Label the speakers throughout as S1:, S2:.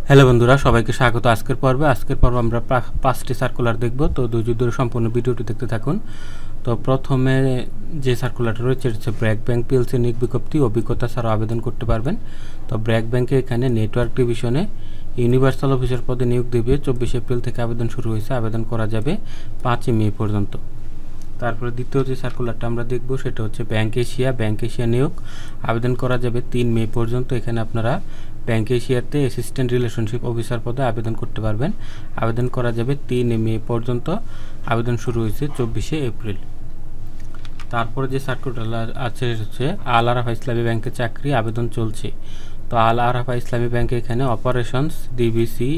S1: Hello বন্ধুরা, সবাইকে স্বাগত আজকের পর্বে আমরা 5টি সার্কুলার দেখব। তো ধৈর্য ধরে সম্পূর্ণ ভিডিওটি দেখতে থাকুন। তো প্রথমে যে সার্কুলারটা রয়েছে এটা হচ্ছে ব্র্যাক ব্যাংক পিএলসি নিয়োগ বিজ্ঞপ্তি। অভিজ্ঞতা ছাড়া আবেদন করতে পারবেন। তো ব্র্যাক ব্যাংকে এখানে নেটওয়ার্ক ডিভিশনে ইউনিভার্সাল অফিসার পদে নিয়োগ দেবে। 24 এপ্রিল থেকে আবেদন শুরু হয়েছে। আবেদন করা যাবে 5 মে পর্যন্ত। তারপরে দ্বিতীয় যে সার্কুলারটা আমরা দেখব সেটা হচ্ছে ব্যাংক এশিয়া নিয়োগ। আবেদন করা যাবে 3 মে পর্যন্ত। এখানে আপনারা ব্যাংক এশিয়াতে অ্যাসিস্ট্যান্ট রিলেশনশিপ অফিসার পদে আবেদন করতে পারবেন। আবেদন করা যাবে 3 মে পর্যন্ত। আবেদন শুরু হয়েছে 24 এপ্রিল। তারপরে যে সার্কুলার আছে হচ্ছে আল আরাফা ইসলামী ব্যাংকে চাকরি, আবেদন চলছে। তো আল আরাফা ইসলামী ব্যাংকে এখানে অপারেশনস ডিবিসি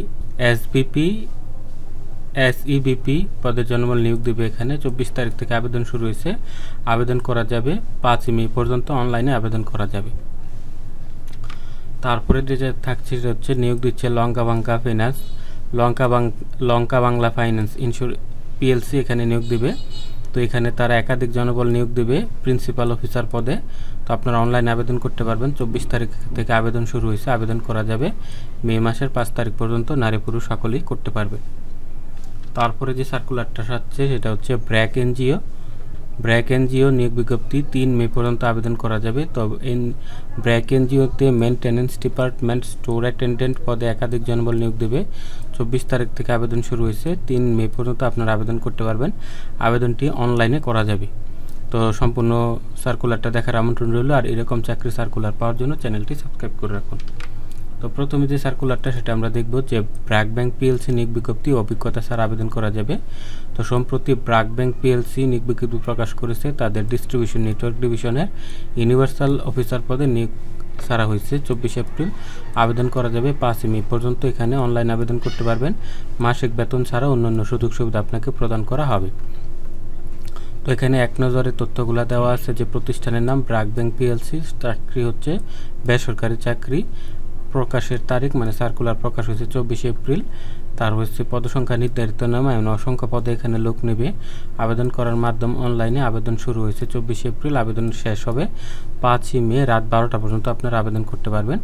S1: এসইবিপি পদের জন্য নিয়োগ দেবে। এখানে 24 তারিখ থেকে আবেদন শুরু হয়েছে। আবেদন করা যাবে 5 মে পর্যন্ত। অনলাইনে আবেদন করা যাবে। তারপরে যে থাকছে সেটা হচ্ছে নিয়োগ দিচ্ছে লঙ্কা বাংলা ফাইন্যান্স পিএলসি এখানে নিয়োগ দিবে। তো এখানে তারা একাধিক জনবল নিয়োগ দেবে প্রিন্সিপাল অফিসার পদে। তো আপনারা অনলাইনে আবেদন করতে পারবেন। 24 তারিখ থেকে আবেদন শুরু হয়েছে। আবেদন করা যাবে মে মাসের 5 তারিখ পর্যন্ত। নারী পুরুষ সকলেই করতে পারবে। তারপরে যে সার্কুলারটা আসছে সেটা হচ্ছে ব্র্যাক এনজিও নিয়োগ বিজ্ঞপ্তি 3 মে পর্যন্ত আবেদন করা যাবে। তবে ব্র্যাক এনজিওতে মেনটেন্যান্স ডিপার্টমেন্ট স্টোর অ্যাটেন্ডেন্ট পদে একাধিক জনবল নিয়োগ দেবে। 24 তারিখ থেকে আবেদন শুরু হয়েছে। 3 মে পর্যন্ত আপনারা আবেদন করতে পারবেন। আবেদনটি অনলাইনে করা যাবে। তো সম্পূর্ণ সার্কুলারটা দেখার আমন্ত্রণ রইল। আর এরকম চাকরি সার্কুলার পাওয়ার জন্য চ্যানেলটি সাবস্ক্রাইব করে রাখুন। তো প্রথমে যে সার্কুলারটা সেটা আমরা দেখব যে ব্র্যাক ব্যাংক পিএলসি নিয়োগ বিজ্ঞপ্তি, অভিজ্ঞতা ছাড়া আবেদন করা যাবে। তো সম্প্রতি ব্র্যাক ব্যাংক পিএলসি নিয়োগ বিজ্ঞপ্তি প্রকাশ করেছে। তাদের ডিস্ট্রিবিউশন নেটওয়ার্ক ডিভিশনের ইউনিভার্সাল অফিসার পদে নিয়োগ ছাড়া হয়েছে। 24 এপ্রিল আবেদন করা যাবে 5 মে পর্যন্ত। এখানে অনলাইন আবেদন করতে পারবেন। মাসিক বেতন ছাড়া অন্যান্য সুযোগ সুবিধা আপনাকে প্রদান করা হবে। তো এখানে এক নজরে তথ্যগুলো দেওয়া আছে যে প্রতিষ্ঠানের নাম ব্র্যাক ব্যাংক পিএলসি, চাকরি হচ্ছে বেসরকারি চাকরি। প্রকাশের তারিখ মানে সার্কুলার প্রকাশ হয়েছে 24 এপ্রিল। তার হচ্ছে পদসংখ্যা নির্ধারিত নামে এমন অসংখ্য পদে এখানে লোক নেবে। আবেদন করার মাধ্যম অনলাইনে। আবেদন শুরু হয়েছে 24 এপ্রিল। আবেদন শেষ হবে 5 মে রাত 12টা পর্যন্ত আপনারা আবেদন করতে পারবেন।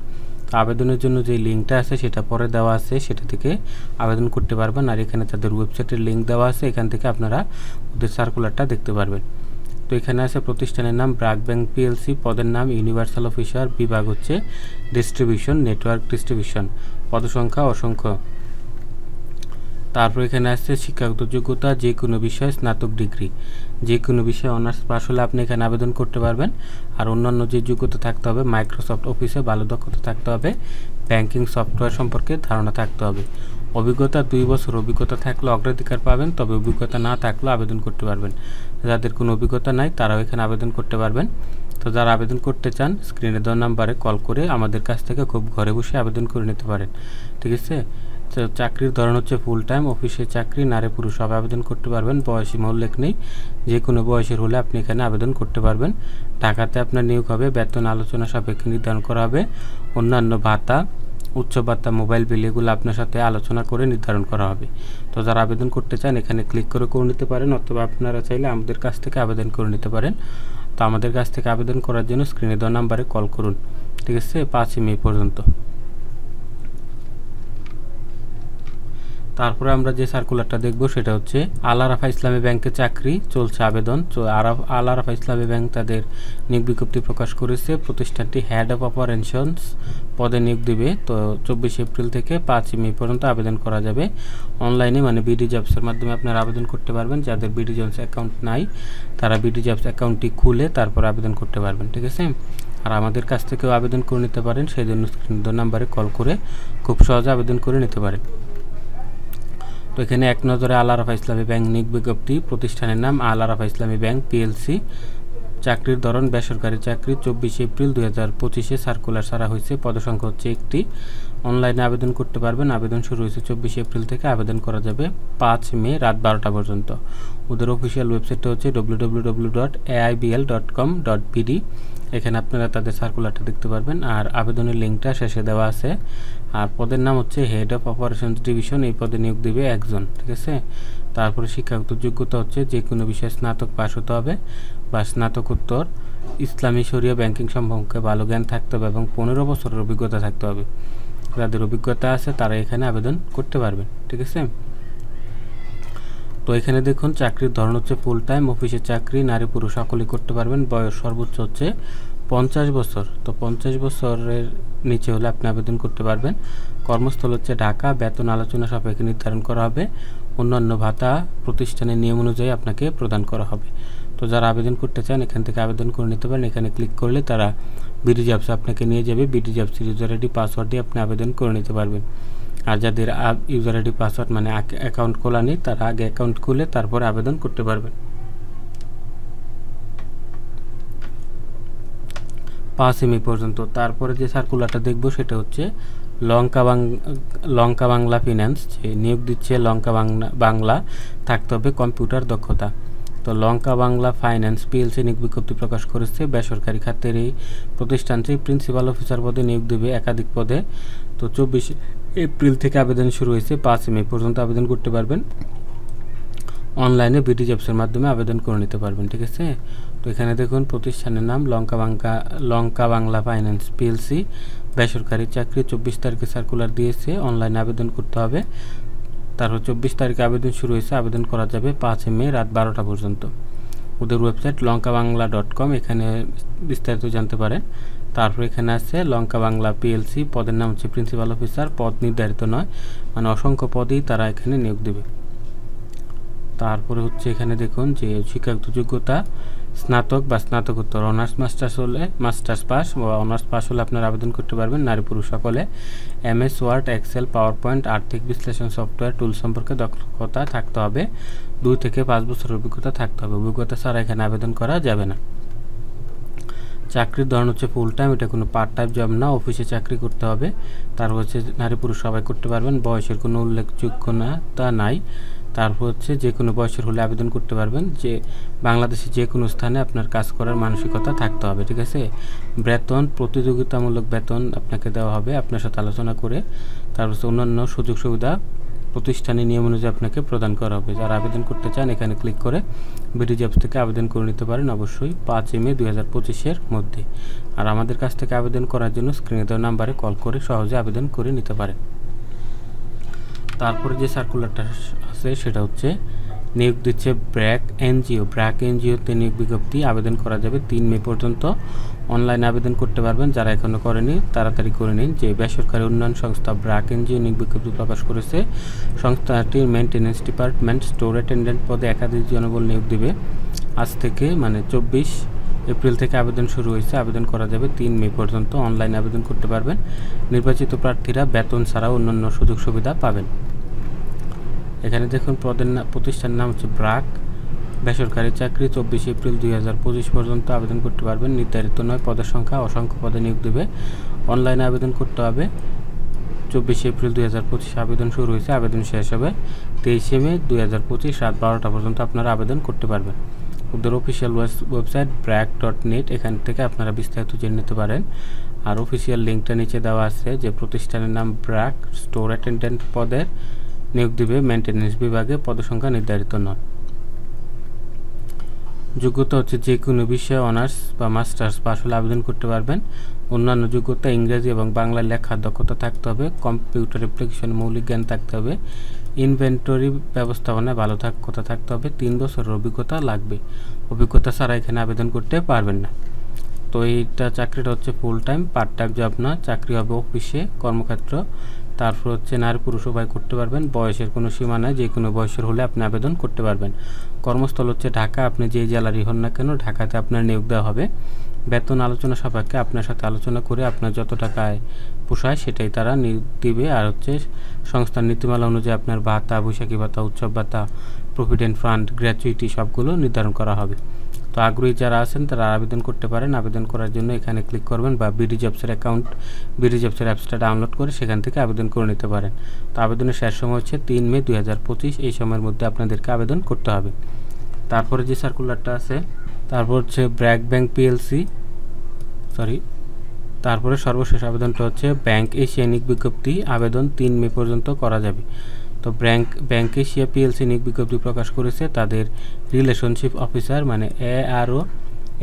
S1: তো আবেদনের জন্য যে লিঙ্কটা আছে সেটা পরে দেওয়া আছে, সেটা থেকে আবেদন করতে পারবেন। আর এখানে তাদের ওয়েবসাইটের লিঙ্ক দেওয়া আছে, এখান থেকে আপনারা ওদের সার্কুলারটা দেখতে পারবেন। তো এখানে আছে প্রতিষ্ঠানের নাম ব্র্যাক ব্যাংক পিএলসি, পদের নাম ইউনিভার্সাল অফিসার, বিভাগ হচ্ছে ডিস্ট্রিবিউশন নেটওয়ার্ক ডিস্ট্রিবিউশন, পদসংখ্যা অসংখ্য। তারপর এখানে আছে শিক্ষাগত যোগ্যতা, যে কোনো বিষয়ে স্নাতক ডিগ্রি, যে কোনো বিষয়ে অনার্স পাস হলে আপনি এখানে আবেদন করতে পারবেন। আর অন্যান্য যে যোগ্যতা থাকতে হবে, মাইক্রোসফট অফিসে ভালো দক্ষতা থাকতে হবে, ব্যাংকিং সফটওয়্যার সম্পর্কে ধারণা থাকতে হবে। অভিজ্ঞতা 2 বছর অভিজ্ঞতা থাকলে অগ্রাধিকার পাবেন, তবে অভিজ্ঞতা না থাকলেও আবেদন করতে পারবেন। যাদের কোনো অভিজ্ঞতা নাই তারাও এখানে আবেদন করতে পারবেন। তো যারা আবেদন করতে চান স্ক্রিনে দেওয়া নাম্বারে কল করে আমাদের কাছ থেকে খুব ঘরে বসে আবেদন করে নিতে পারেন। ঠিক আছে। তো চাকরির ধরন হচ্ছে ফুল টাইম অফিসে চাকরি, নারী পুরুষ সবাই আবেদন করতে পারবেন। বয়সীমা উল্লেখ নেই, যে কোনো বয়সের হলে আপনি এখানে আবেদন করতে পারবেন। ঢাকাতে আপনার নিয়োগ হবে। বেতন আলোচনা সাপেক্ষে নির্ধারণ করা হবে। অন্যান্য ভাতা, উচ্চ ভাতা, মোবাইল বিল এগুলো আপনার সাথে আলোচনা করে নির্ধারণ করা হবে। তো যারা আবেদন করতে চান এখানে ক্লিক করে নিতে পারেন, অথবা আপনারা চাইলে আমাদের কাছ থেকে আবেদন করে নিতে পারেন। তো আমাদের কাছ থেকে আবেদন করার জন্য স্ক্রিনে দেওয়া নাম্বারে কল করুন। ঠিক আছে, 5 মে পর্যন্ত। তারপরে আমরা যে সার্কুলারটা দেখব সেটা হচ্ছে আল আরাফা ইসলামী ব্যাংকে চাকরি চলছে আবেদন। আল আরাফা ইসলামী ব্যাংক তাদের নিয়োগ বিজ্ঞপ্তি প্রকাশ করেছে। প্রতিষ্ঠানটি হেড অফ অপারেশনস পদে নিয়োগ দেবে। তো 24 এপ্রিল থেকে 5 মে পর্যন্ত আবেদন করা যাবে অনলাইনে, মানে বিডি জবসের মাধ্যমে আপনারা আবেদন করতে পারবেন। যাদের বিডি জবস অ্যাকাউন্ট নাই তারা বিডি জবস অ্যাকাউন্টটি খুলে তারপর আবেদন করতে পারবেন। ঠিক আছে। আর আমাদের কাছ থেকেও আবেদন করে নিতে পারেন, সেই জন্য স্ক্রিন নাম্বারে কল করে খুব সহজে আবেদন করে নিতে পারেন। তো এখানে এক নজরে আল আরাফা ইসলামী ব্যাংক নিয়োগ বিজ্ঞপ্তি, প্রতিষ্ঠানের নাম আল আরাফা ইসলামী ব্যাংক পিএলসি, চাকরির ধরন বেসরকারি চাকরি। 24 এপ্রিল 2025 সার্কুলার ছাড়া হয়েছে। পদসংখ্যা হচ্ছে 1টি। অনলাইনে আবেদন করতে পারবেন। আবেদন শুরু হয়েছে 24 এপ্রিল থেকে। আবেদন করা যাবে 5 মে রাত 12টা পর্যন্ত। ওদের অফিসিয়াল ওয়েবসাইটটা হচ্ছে www.aibl.com.bd। এখানে আপনারা তাদের সার্কুলারটা দেখতে পারবেন। আর আবেদনের লিঙ্কটা শেষে দেওয়া আছে। আর পদের নাম হচ্ছে হেড অফ অপারেশনস ডিভিশন, এই পদে নিয়োগ দেবে 1 জন। ঠিক আছে। তারপরে শিক্ষাগত যোগ্যতা হচ্ছে যে কোনো বিষয়ে স্নাতক পাস হতে হবে বা স্নাতকোত্তর, ইসলামী শরিয়া ব্যাংকিং সম্পর্কে ভালো জ্ঞান থাকতে হবে এবং 15 বছরের অভিজ্ঞতা থাকতে হবে। যাদের অভিজ্ঞতা আছে তারা এখানে আবেদন করতে পারবেন। ঠিক আছে, তো এখানে দেখুন চাকরির ধরন হচ্ছে ফুল টাইম অফিসের চাকরি, নারী পুরুষ সকলেই করতে পারবেন। বয়স সর্বোচ্চ হচ্ছে 50 বছর, তো 50 বছরের নিচে হলে আপনি আবেদন করতে পারবেন। কর্মস্থল হচ্ছে ঢাকা। বেতন আলোচনা সাপেক্ষে নির্ধারণ করা হবে। অন্যান্য ভাতা প্রতিষ্ঠানের নিয়ম অনুযায়ী আপনাকে প্রদান করা হবে। তো যারা আবেদন করতে চান এখান থেকে আবেদন করে নিতে পারেন। এখানে ক্লিক করলে তারা বিডি জবস আপনাকে নিয়ে যাবে। BD jobs user ID password দিয়ে আপনি আবেদন করে নিতে পারবেন। আর যাদের ইউজার আইডি পাসওয়ার্ড মানে অ্যাকাউন্ট খোলা নেই তারা আগে অ্যাকাউন্ট খুলে তারপরে আবেদন করতে পারবেন। 5 মে পর্যন্ত। তারপরে যে সার্কুলারটা দেখব সেটা হচ্ছে লঙ্কা বাংলা ফিন্যান্স, যে নিয়োগ দিচ্ছে লঙ্কা বাংলা, থাকতে হবে কম্পিউটার দক্ষতা। তো লঙ্কা বাংলা ফাইন্যান্স পিএলসি নিয়োগ বিজ্ঞপ্তি প্রকাশ করেছে। বেসরকারি খাতের এই প্রতিষ্ঠানটি প্রিন্সিপাল অফিসার পদে নিয়োগ দেবে একাধিক পদে। তো 24 এপ্রিল থেকে আবেদন শুরু হয়েছে। 5 মে পর্যন্ত আবেদন করতে পারবেন। অনলাইনে বিডি জবসের মাধ্যমে আবেদন করে নিতে পারবেন। ঠিক আছে, তো এখানে দেখুন প্রতিষ্ঠানের নাম লঙ্কা বাংলা ফাইন্যান্স পিএলসি, বেসরকারি চাকরি। 24 তারিখে সার্কুলার দিয়েছে, অনলাইনে আবেদন করতে হবে। তারপর 24 তারিখে আবেদন শুরু হয়েছে, আবেদন করা যাবে 5 মে রাত 12টা পর্যন্ত। ওদের ওয়েবসাইট লঙ্কাবাংলা.com, এখানে বিস্তারিত জানতে পারেন। তারপর এখানে আছে লঙ্কা বাংলা পিএলসি, পদের নাম হচ্ছে প্রিন্সিপাল অফিসার। পদ নির্ধারিত নয়, মানে অসংখ্য পদেই তারা এখানে নিয়োগ দেবে। তারপরে হচ্ছে এখানে দেখুন যে শিক্ষাগত যোগ্যতা স্নাতক বা স্নাতকোত্তর, অনার্স মাস্টার্স পাস বা অনার্স পাস হলে আপনারা আবেদন করতে পারবেন। নারী পুরুষ সকলে MS word, excel, power point, আর্থিক বিশ্লেষণ সফটওয়্যার টুল সম্পর্কে দক্ষতা থাকতে হবে। 2 থেকে 5 বছরের অভিজ্ঞতা থাকতে হবে। অভিজ্ঞতা ছাড়া এখানে আবেদন করা যাবে না। চাকরির ধরন হচ্ছে ফুল টাইম, এটা কোনো পার্ট টাইম জব না, অফিসে চাকরি করতে হবে। তারপর হচ্ছে নারী পুরুষ সবাই করতে পারবেন। বয়সের কোনো উল্লেখযোগ্যতা নাই। তারপর হচ্ছে যে কোনো বয়সের হলে আবেদন করতে পারবেন। যে বাংলাদেশে যে কোনো স্থানে আপনার কাজ করার মানসিকতা থাকতে হবে। ঠিক আছে, বেতন প্রতিযোগিতামূলক বেতন আপনাকে দেওয়া হবে আপনার সাথে আলোচনা করে। তারপর হচ্ছে অন্যান্য সুযোগ সুবিধা প্রতিষ্ঠানের নিয়ম অনুযায়ী আপনাকে প্রদান করা হবে। যারা আবেদন করতে চান এখানে ক্লিক করে বিডি জবস থেকে আবেদন করে নিতে পারেন, অবশ্যই 5 মে 2025-এর মধ্যে। আর আমাদের কাছ থেকে আবেদন করার জন্য স্ক্রিনে দেওয়া নাম্বারে কল করে সহজে আবেদন করে নিতে পারেন। তারপরে যে সার্কুলারটা আছে সেটা হচ্ছে নিয়োগ দিচ্ছে ব্র্যাক এনজিওতে নিয়োগ বিজ্ঞপ্তি। আবেদন করা যাবে 3 মে পর্যন্ত। অনলাইনে আবেদন করতে পারবেন। যারা এখনও করেনি তাড়াতাড়ি করে নিন। যে বেসরকারি উন্নয়ন সংস্থা ব্র্যাক এনজিও নিয়োগ বিজ্ঞপ্তি প্রকাশ করেছে। সংস্থাটির মেনটেন্যান্স ডিপার্টমেন্ট স্টোর অ্যাটেন্ডেন্ট পদে একাধিক জনবল নিয়োগ দেবে। আজ থেকে মানে 24 এপ্রিল থেকে আবেদন শুরু হয়েছে। আবেদন করা যাবে 3 মে পর্যন্ত। অনলাইনে আবেদন করতে পারবেন। নির্বাচিত প্রার্থীরা বেতন ছাড়াও অন্যান্য সুযোগ সুবিধা পাবেন। এখানে দেখুন প্রতিষ্ঠানের নাম হচ্ছে ব্র্যাক, বেসরকারি চাকরি। 24 এপ্রিল 2025 পর্যন্ত আবেদন করতে পারবেন। নির্ধারিত নয়, পদের সংখ্যা অসংখ্য পদে নিয়োগ দেবে। অনলাইনে আবেদন করতে হবে। 24 এপ্রিল 2025 আবেদন শুরু হয়েছে, আবেদন শেষ হবে 23 মে 2025 রাত 12টা পর্যন্ত আপনারা আবেদন করতে পারবেন। ওদের অফিসিয়াল ওয়েবসাইট bragg.net, এখান থেকে আপনারা বিস্তারিত জেনে নিতে পারেন। আর অফিসিয়াল লিঙ্কটা নিচে দেওয়া আছে। যে প্রতিষ্ঠানের নাম ব্র্যাক, স্টোর অ্যাটেন্ডেন্ট পদের নিয়োগ দেবে মেনটেন্যান্স বিভাগে, পদসংখ্যা নির্ধারিত নয়। যোগ্যতা হচ্ছে যে কোনো বিষয়ে অনার্স বা মাস্টার্স পাস হলে আবেদন করতে পারবেন। অন্যান্য যোগ্যতা ইংরেজি এবং বাংলা লেখার দক্ষতা থাকতে হবে। কম্পিউটার অ্যাপ্লিকেশন মৌলিক জ্ঞান থাকতে হবে। ইনভেন্টরি ব্যবস্থাপনায় ভালো দক্ষতা থাকতে হবে। 3 বছরের অভিজ্ঞতা লাগবে। অভিজ্ঞতা ছাড়া এখানে আবেদন করতে পারবেন না। তো এইটা চাকরিটা হচ্ছে full time, part time job না। চাকরি হবে অফিসে, কর্মক্ষেত্র। তারপর হচ্ছে নারী পুরুষ উভয় করতে পারবেন। বয়সের কোনো সীমা নাই, যে কোনো বয়সের হলে আপনি আবেদন করতে পারবেন। কর্মস্থল হচ্ছে ঢাকা। আপনি যে জেলারই হন না কেন ঢাকাতে আপনার নিয়োগ দেওয়া হবে। বেতন আলোচনা সাপেক্ষে আপনার সাথে আলোচনা করে আপনার যত টাকায় পোষায় সেটাই তারা দিবে। আর হচ্ছে সংস্থার নীতিমালা অনুযায়ী আপনার ভাতা, বৈশাখী ভাতা, উৎসব ভাতা, প্রভিডেন্ট ফান্ড, গ্র্যাচুইটি সবগুলো নির্ধারণ করা হবে। তো আগ্রহী যারা আছেন তারা আবেদন করতে পারেন। আবেদন করার জন্য এখানে ক্লিক করবেন বা বিডি জবসের অ্যাপসটা ডাউনলোড করে সেখান থেকে আবেদন করে নিতে পারেন। তো আবেদনের শেষ সময় হচ্ছে 3 মে 2025। এই সময়ের মধ্যে আপনাদেরকে আবেদন করতে হবে। তারপরে যে সার্কুলারটা আছে তারপর হচ্ছে তারপরে সর্বশেষ আবেদনটা হচ্ছে ব্যাংক এশিয়া নিয়োগ বিজ্ঞপ্তি। আবেদন 3 মে পর্যন্ত করা যাবে। তো ব্যাংক এশিয়া পিএলসি নিয়োগ বিজ্ঞপ্তি প্রকাশ করেছে। তাদের রিলেশনশিপ অফিসার মানে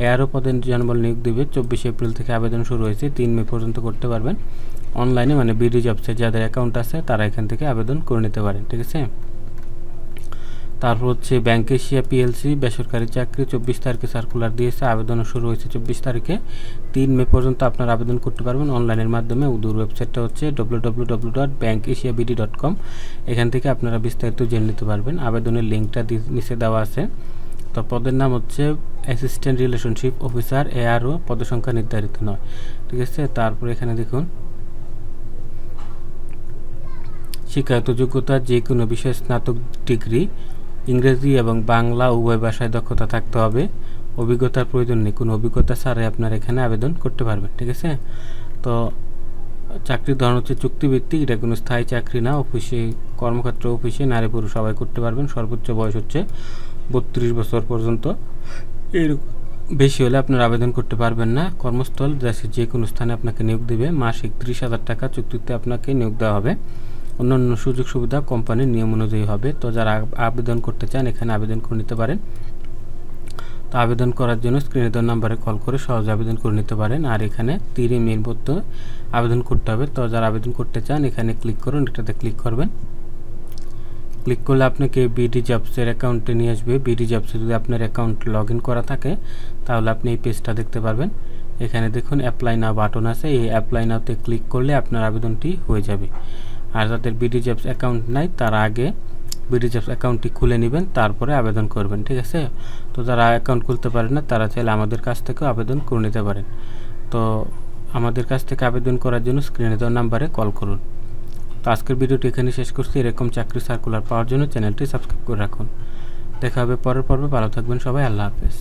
S1: এআরও পদে জনবল নিয়োগ দেবে। 24 এপ্রিল থেকে আবেদন শুরু হয়েছে, 3 মে পর্যন্ত করতে পারবেন। অনলাইনে মানে বিডি জবসে যাদের অ্যাকাউন্ট আছে তারা এখান থেকে আবেদন করে নিতে পারেন, ঠিক আছে। তারপর হচ্ছে ব্যাংক এশিয়া পিএলসি বেসরকারি চাকরি 24 তারিখে সার্কুলার দিয়েছে, আবেদন শুরু হয়েছে 24 তারিখে। 3 মে পর্যন্ত আপনারা আবেদন করতে পারবেন অনলাইনের মাধ্যমে। উদুর ওয়েবসাইটটা হচ্ছে www.bankasiabd.com। এখান থেকে আপনারা বিস্তারিত জেনে নিতে পারবেন। আবেদনের লিঙ্কটা নিচে দেওয়া আছে। তো পদের নাম হচ্ছে অ্যাসিস্ট্যান্ট রিলেশনশিপ অফিসার, ARO, পদের সংখ্যা নির্ধারিত নয়, ঠিক আছে। তারপর এখানে দেখুন শিক্ষাগত যোগ্যতা যে কোনো বিষয়ে স্নাতক ডিগ্রি, ইংরেজি এবং বাংলা উভয় ভাষায় দক্ষতা থাকতে হবে। অভিজ্ঞতার প্রয়োজন নেই, কোনো অভিজ্ঞতা ছাড়াই আপনারা এখানে আবেদন করতে পারবেন, ঠিক আছে। তো চাকরির ধরন হচ্ছে চুক্তিভিত্তিক, এটা কোনো স্থায়ী চাকরি না। অফিসে কর্মক্ষেত্র অফিসে নারী পুরুষ সবাই করতে পারবেন। সর্বোচ্চ বয়স হচ্ছে 32 বছর পর্যন্ত, এর বেশি হলে আপনারা আবেদন করতে পারবেন না। কর্মস্থল দেশের যে কোনো স্থানে আপনাকে নিয়োগ দেবে। মাসিক 30,000 টাকা চুক্তিতে আপনাকে নিয়োগ দেওয়া হবে। অন্যান্য সুযোগ সুবিধা কোম্পানির নিয়ম অনুযায়ী হবে। তো যারা আবেদন করতে চান এখানে আবেদন করে নিতে পারেন। তো আবেদন করার জন্য স্ক্রিনে দেওয়া নাম্বারে কল করে সহজে আবেদন করে নিতে পারেন। আর এখানে 3 মের মধ্যে আবেদন করতে হবে। তো যারা আবেদন করতে চান এখানে ক্লিক করুন, এটাতে ক্লিক করবেন। ক্লিক করলে আপনাকে বিডি জবসের অ্যাকাউন্টে নিয়ে আসবে। বিডি জবসে যদি আপনার অ্যাকাউন্ট লগ ইন করা থাকে তাহলে আপনি এই পেজটা দেখতে পারবেন। এখানে দেখুন অ্যাপ্লাই নাও বাটন আছে, এই অ্যাপ্লাই নাওতে ক্লিক করলে আপনার আবেদনটি হয়ে যাবে। আর যাদের বিডি জবস অ্যাকাউন্ট নাই তারা আগে বিডি জবস অ্যাকাউন্টটি খুলে নেবেন, তারপরে আবেদন করবেন, ঠিক আছে। তো যারা অ্যাকাউন্ট খুলতে পারেন না তারা চাইলে আমাদের কাছ থেকেও আবেদন করে নিতে পারেন। তো আমাদের কাছ থেকে আবেদন করার জন্য স্ক্রিনে দেওয়া নাম্বারে কল করুন। তো আজকের ভিডিওটি এখানে শেষ করছি। এরকম চাকরি সার্কুলার পাওয়ার জন্য চ্যানেলটি সাবস্ক্রাইব করে রাখুন। দেখা হবে পরের পর্বে। ভালো থাকবেন সবাই। আল্লাহ হাফেজ।